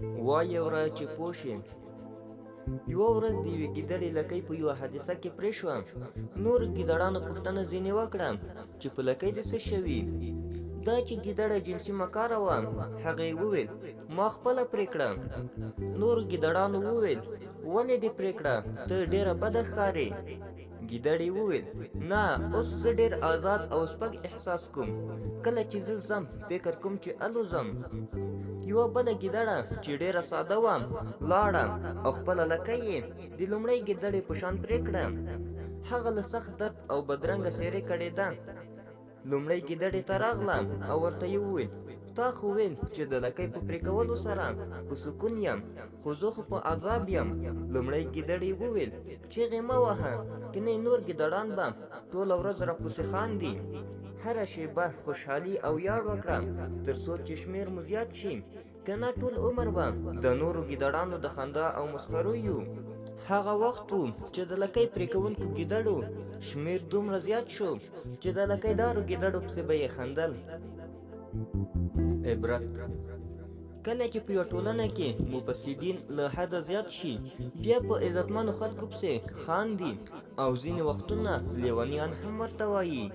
وایه وره چې پوه شې. یوه ورځ د یوې ګیدړې لکۍ په یوه حادثه کې پرې شوه. نورو ګیدړانو پوښتنه ځینې وکړه چې په لکۍ دې څه شوي. دا چې ګیدړه جنسي مکاره وه، هغې وویل ما خپله پرې کړه. نورو ګیدړانو وویل ولې دې پرې کړه، ته ډېره بده ښکارې. ګیدړې وویل نه، اوس زه ډېر آزاد او سپک احساس کوم. کله چې زه ځم فکر کوم چې الوزم. یوه بله ګیدړه چې ډېره ساده وه لاړه او خپله لکۍ یې د لومړۍ ګیدړې په شان پرې کړه. هغه له سخت درد او بدرنګه څېرې کړېده. لومړۍ ګیدړې ته راغله او ورته یې وویل تا خو ویل چې د لکۍ په پرې کولو سره په سکون یم، خو زه خو په عذاب یم. لومړۍ ګیدړې وویل چیغې مه وهه، کنې نور ګیدړان به ټوله ورځ راپسې خاندي. هره شیبه خوشحالي او ویاړ وکړه تر څو چې شمېر مو زیات شي، که نه ټول عمر به د نورو ګیدړانو د خندا او مسخرو یو. هغه وخت و چې د لکۍ پرې کوونکو ګیدړو شمېر دومره زیات شو چې د لکۍ دارو ګیدړو پسې به یې خندل. عبرت: کله چې په یوه ټولنه کې مفسدین له حده زیات شي، بیا په عزتمنو خلکو پسې خاندي او ځینې وختونه لیونیان هم ورته وایي.